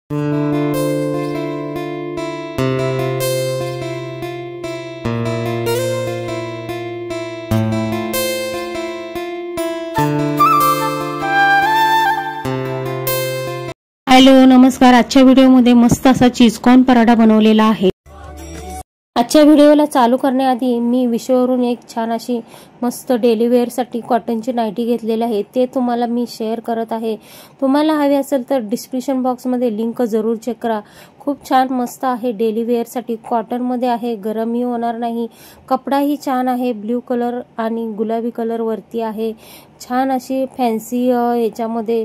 Hello नमस्कार। आजच्या व्हिडिओमध्ये मस्त असा चीज कॉर्न पराठा बनवलेला आहे। आजच्या व्हिडिओला चालू करण्याआधी मी विषयावरून एक छान अशी मस्त डेली वेअर साठी कॉटनची नाईटी घेतलेली आहे, ते तुम्हाला मी शेअर करत आहे। तुम्हाला हवे असेल तर डिस्क्रिप्शन बॉक्स मध्ये लिंक जरूर चेक करा। खूप छान मस्त आहे, डेली वेअर साठी कॉटन मध्ये आहे, गरमही होणार नाही, कपडाही छान आहे, ब्ल्यू कलर आणि गुलाबी कलर वरती आहे। छान अशी फॅन्सी याच्यामध्ये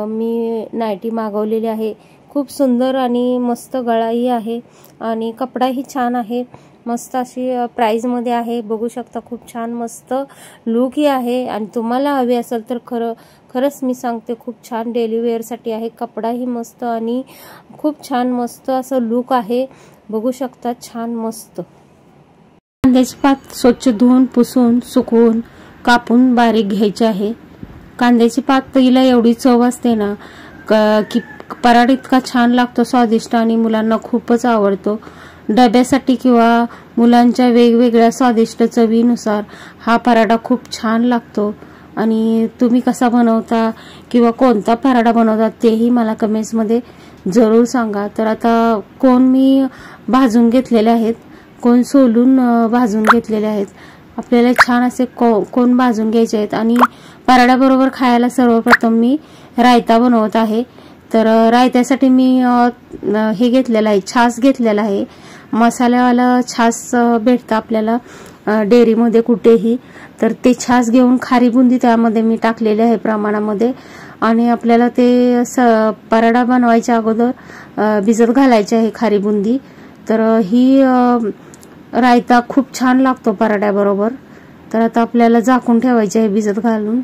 मी नाईटी मागवलेली आहे। खूप सुंदर आणि मस्त गळाही आहे आणि कपडाही छान आहे, मस्त अशी प्राइस मध्ये आहे, बघू शकता। खूप छान मस्त लुक ही आहे आणि तुम्हाला हवे असेल तर खरंच मी सांगते खूप छान डेली वेअर साठी आहे। कपडाही मस्त आणि खूप छान मस्त असं लुक आहे, बघू शकता, छान मस्त। कांद्याचे पात स्वच्छ धुवून पुसून सुकवून कापून बारीक घ्यायचे आहे। कांद्याची पात हिला एवढी चव असते ना की पराठा इतका छान लागतो, स्वादिष्ट आणि मुलांना खूपच आवडतो। डब्यासाठी किंवा मुलांच्या वेगवेगळ्या स्वादिष्ट चवीनुसार हा पराठा खूप छान लागतो। आणि तुम्ही कसा बनवता किंवा कोणता पराठा बनवता तेही मला कमेंट्स मध्ये जरूर सांगा। तर आता कोण मी भाजून घेतलेले आहेत, कोण सोलून भाजून घेतलेले आहेत। आपल्याला छान असे कोण भाजून घ्यायचे आहेत आणि पराठा बरोबर खायला सर्वप्रथम मी रायता बनवत आहे। तर रायत्यासाठी मी हे घेतलेला आहे, छास घेतलेला आहे। मसाल्यावाला छास भेटतं आपल्याला डेअरी मध्ये कुठेही, तर ते छास घेऊन खारी बुंदी त्यामध्ये मी टाकलेली आहे प्रमाणामध्ये। आणि आपल्याला ते पराठा बनवायच्या अगोदर भिजत घालायची आहे खारी बुंदी। तर ही रायता खूप छान लागतो पराठ्याबरोबर। तर आता आपल्याला झाकून ठेवायचे आहे भिजत घालून।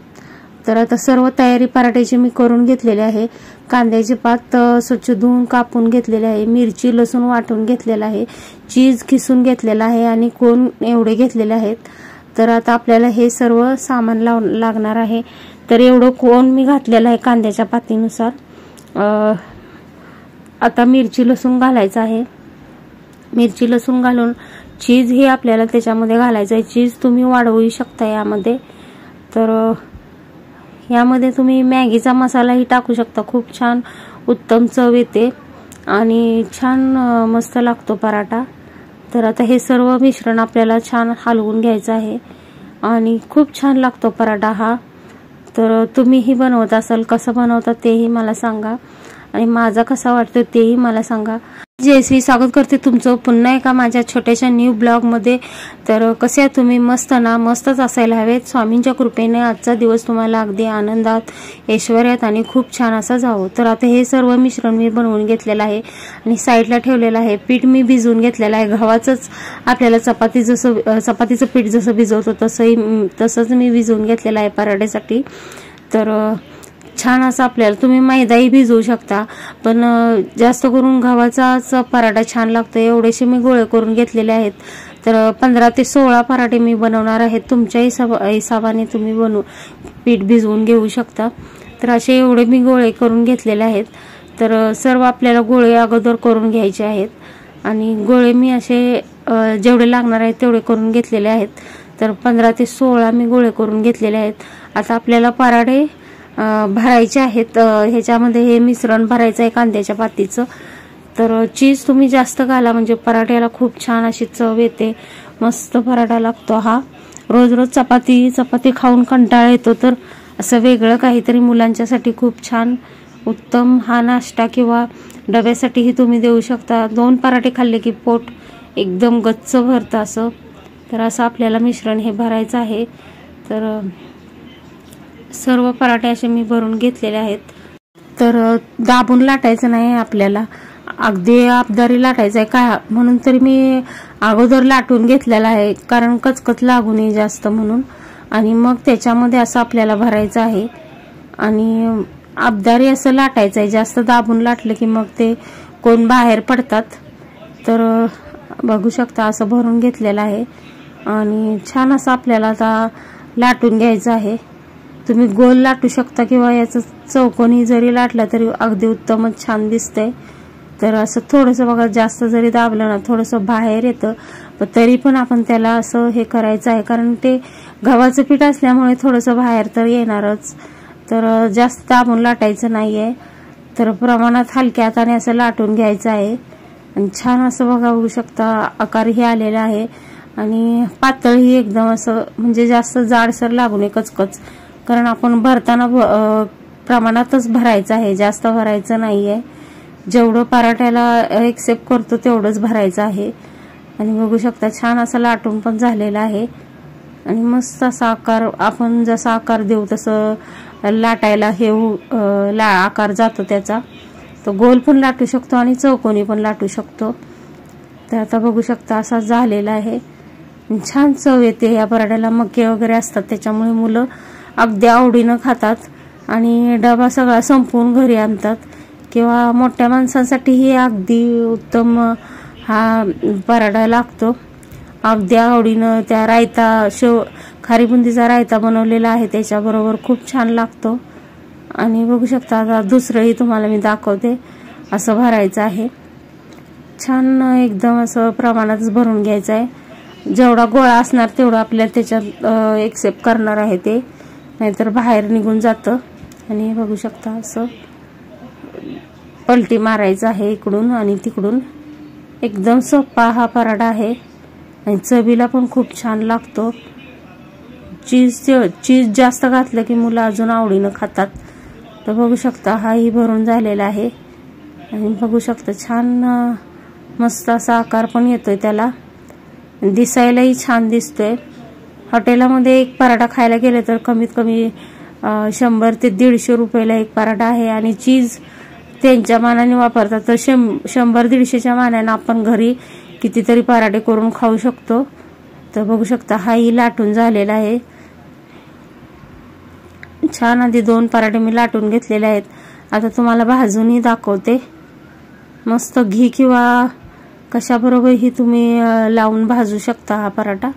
तर आता सर्व तयारी पराठ्याची मी करून घेतलेली आहे। कांद्याचे पात स्वच्छ धुवून कापून घेतलेले आहे, मिरची लसूण वाटून घेतलेला आहे, चीज किसून घेतलेला आहे आणि कोण एवढे घेतलेले आहेत। तर आता आपल्याला हे सर्व सामान लागणार आहे। तर एवढं कोण मी घातलेलं आहे कांद्याच्या पातीनुसार। आता मिरची लसूण घालायचं आहे, मिरची लसूण घालून चीज हे आपल्याला त्याच्यामध्ये घालायचं आहे। चीज तुम्ही वाढवू शकता यामध्ये। तर यामध्ये तुम्ही मॅगीचा मसालाही टाकू शकता, खूप छान उत्तम चव येते आणि छान मस्त लागतो पराठा। तर आता हे सर्व मिश्रण आपल्याला छान हलवून घ्यायचं आहे आणि खूप छान लागतो पराठा हा। तर तुम्हीही बनवत असाल, कसं बनवता तेही मला सांगा आणि माझा कसा वाटतो तेही मला सांगा। जयश्री स्वागत करते तुमचं पुन्हा एका माझ्या छोट्याशा न्यू ब्लॉग मध्ये। तर कसे आहात तुम्ही? मस्त ना? मस्तच असायला हवेत। स्वामींच्या कृपेने आजचा दिवस तुम्हाला अगदी आनंदात, ऐश्वर्यात आणि खूप छान असा जावो। तर आता हे सर्व मिश्रण मी बनवून घेतलेलं आहे आणि साईडला ठेवलेलं आहे। पीठ मी भिजवून घेतलेलं आहे, गव्हाचंच आपल्याला चपातीचं पीठ जसं भिजवतो तसंच मी भिजवून घेतलेलं आहे पराठ्यासाठी। तर छान असं आपल्याला तुम्ही मैदाही भिजवू शकता, पण जास्त करून गव्हाचाच पराठा छान लागतो। एवढेसे मी गोळे करून घेतलेले आहेत। तर 15 ते 16 पराठे मी बनवणार आहे। तुमच्या हिसाबाने तुम्ही पीठ भिजवून घेऊ शकता। तर असे एवढे मी गोळे करून घेतलेले आहेत। तर सर्व आपल्याला गोळे अगोदर करून घ्यायचे आहेत आणि गोळे मी असे जेवढे लागणार आहेत तेवढे करून घेतलेले आहेत। तर 15 ते 16 मी गोळे करून घेतलेले आहेत। आता आपल्याला पराठे भरायचे आहेत। ह्याच्यामध्ये हे मिश्रण भरायचं आहे कांद्याच्या पातीचं। तर चीज तुम्ही जास्त घाला म्हणजे पराठ्याला खूप छान अशी चव येते, मस्त पराठा लागतो हा। रोज रोज चपाती खाऊन कंटाळा येतो, तर असं वेगळं काहीतरी मुलांच्यासाठी खूप छान उत्तम हा नाश्ता किंवा डब्यासाठीही तुम्ही देऊ शकता। 2 पराठे खाल्ले की पोट एकदम गच्च भरतं असं। तर असं आपल्याला मिश्रण हे भरायचं आहे। तर सर्व पराठे असे मी भरून घेतलेले आहेत। तर दाबून लाटायचं नाही आपल्याला, अगदी आपदारी लाटायचं आहे का, म्हणून तरी मी अगोदर लाटून घेतलेला आहे, कारण कचकच लागू नये जास्त म्हणून। आणि मग त्याच्यामध्ये असं आपल्याला भरायचं आहे आणि आपदारी असं लाटायचं आहे। जास्त दाबून लाटलं की मग ते कोण बाहेर पडतात। तर बघू शकता असं भरून घेतलेलं आहे आणि छान असं आपल्याला आता लाटून घ्यायचं आहे। तुम्ही गोल लाटू शकता किंवा याचं चौकोनी जरी लाटला तरी अगदी उत्तमच छान दिसतंय। तर असं थोडंसं बघा, जास्त जरी दाबलं ना थोडंसं बाहेर येतं, पण तरी पण आपण त्याला असं हे करायचं आहे, कारण ते गव्हाचं पीठ असल्यामुळे थोडंसं बाहेर तर येणारच। तर जास्त दाबून लाटायचं नाहीये, तर प्रमाणात हलक्या हाताने असं लाटून घ्यायचं आहे। आणि छान असं बघा, बघू शकता आकार हे आलेला आहे आणि पातळ ही एकदम असं म्हणजे जास्त जाडसर लागू नये कचकच, कारण आपण भरताना प्रमाणातच भरायचं आहे, जास्त भरायचं नाहीये। जेवढं पराठ्याला एक्सेप्ट करतो तेवढंच भरायचं आहे। आणि बघू शकता छान असं लाटून पण झालेलं आहे आणि मस्त असा आकार, आपण जसा आकार देऊ तसं लाटायला हे आकार जातो त्याचा। तो गोल पण लाटू शकतो आणि चौकोनी पण लाटू शकतो। तर आता बघू शकता असा झालेला आहे, छान चव येते या पराठ्याला। मके वगैरे असतात त्याच्यामुळे मुलं अगदी आवडीनं खातात आणि डबा सगळा संपवून घरी आणतात, किंवा मोठ्या माणसांसाठीही अगदी उत्तम हा पराठा लागतो। अगदी आवडीनं त्या रायता, खारी बुंदीचा रायता बनवलेला आहे त्याच्याबरोबर खूप छान लागतो। आणि बघू शकता आता दुसरंही तुम्हाला मी दाखवते, असं भरायचं आहे। छान एकदम असं प्रमाणातच भरून घ्यायचं आहे, जेवढा गोळा असणार तेवढं आपल्याला त्याच्यात एक्सेप्ट करणार आहे ते, नाहीतर बाहेर निघून जातं। आणि बघू शकता असं पलटी मारायचं आहे इकडून आणि तिकडून। एकदम सोपा हा पराठा आहे आणि चवीला पण खूप छान लागतो। चीज जास्त घातलं की मुलं अजून आवडीनं खातात। तर बघू शकता हाही भरून झालेला आहे आणि बघू शकता छान मस्त असा आकार पण येतोय त्याला, दिसायलाही छान दिसतोय। हॉटेलामध्ये एक पराठा खायला गेले तर कमीत कमी 100 ते 150 रुपयाला एक पराठा आहे आणि चीज त्यांच्या मानाने वापरतात, तर 100-150च्या मानाने आपण घरी कितीतरी पराठे करून खाऊ शकतो। तर बघू शकता हाही लाटून झालेला आहे छान। आधी 2 पराठे मी लाटून घेतलेले आहेत, आता तुम्हाला भाजूनही दाखवते। मस्त घी किंवा कशाबरोबरही तुम्ही लावून भाजू शकता हा पराठा।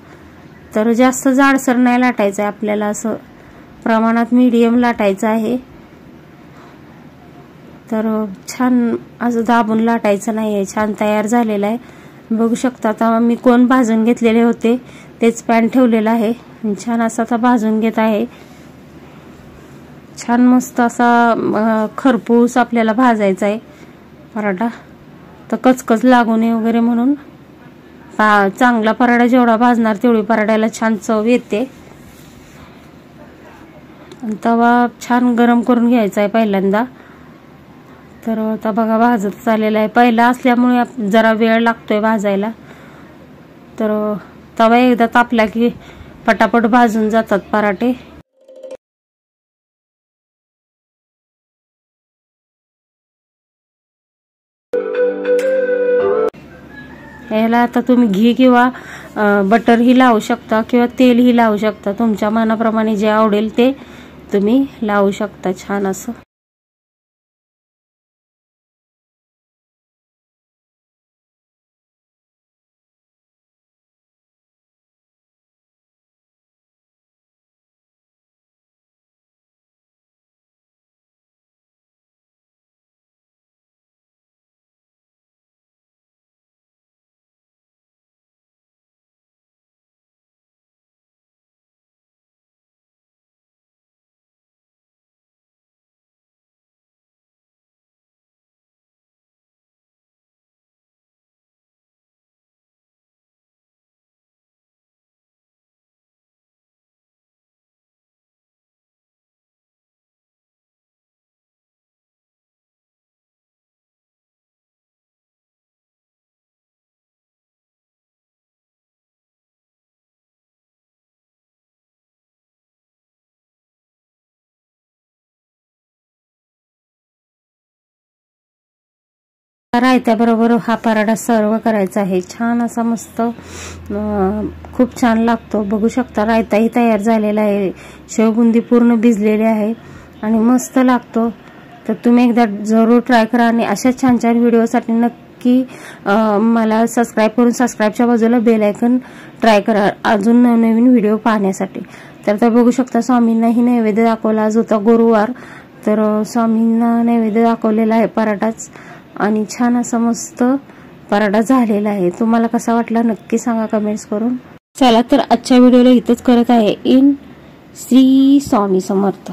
तर जास्त जाडसर नाही लाटायचं आहे आपल्याला, असं प्रमाणात मीडियम लाटायचं आहे। तर छान असं दाबून लाटायचं नाहीये, छान तयार झालेला आहे। बघू शकता आता मी कोण भाजून घेतलेले होते तेच पॅन ठेवलेलं आहे आणि छान असा आता भाजून घेत आहे। छान मस्त असा खरपूस आपल्याला भाजायचा आहे पराठा, तर कचकच लागू नये वगैरे म्हणून। चांगला पराठा जेवढा भाजणार तेवढी पराठ्याला छान चव येते। तवा छान गरम करून घ्यायचा आहे पहिल्यांदा। तर आता बघा भाजत चाललेला आहे, पहिला असल्यामुळे जरा वेळ लागतोय भाजायला। तर तवा एकदा तापला की पटापट भाजून जातात पराठे। याला आता तुम्ही घी किंवा बटरही लावू शकता किंवा तेलही लावू शकता, तुमच्या मनाप्रमाणे जे आवडेल ते तुम्ही लावू शकता छान असं। रायत्याबरोबर हा पराठा सर्व करायचा आहे, छान असा मस्त खूप छान लागतो। बघू शकता रायताही तयार झालेला आहे, शेवबुंदी पूर्ण भिजलेली आहे आणि मस्त लागतो। तर तुम्ही एकदा जरूर ट्राय करा आणि अशा छान छान व्हिडिओसाठी नक्की मला सबस्क्राइब करून सबस्क्राइबच्या बाजूला बेल आयकॉन ट्राय करा अजून नवनवीन व्हिडिओ पाहण्यासाठी। तर आता बघू शकता स्वामींनाही नैवेद्य दाखवला. आज होता गुरुवार, तर स्वामींना नैवेद्य दाखवलेला आहे पराठाच, आणि छान असा मस्त पराठा झालेला आहे. तुम्हाला कसा वाटला नक्की सांगा कमेंट्स करून. चला तर आजच्या व्हिडिओला इथंच करत आहे. इन श्री स्वामी समर्थ.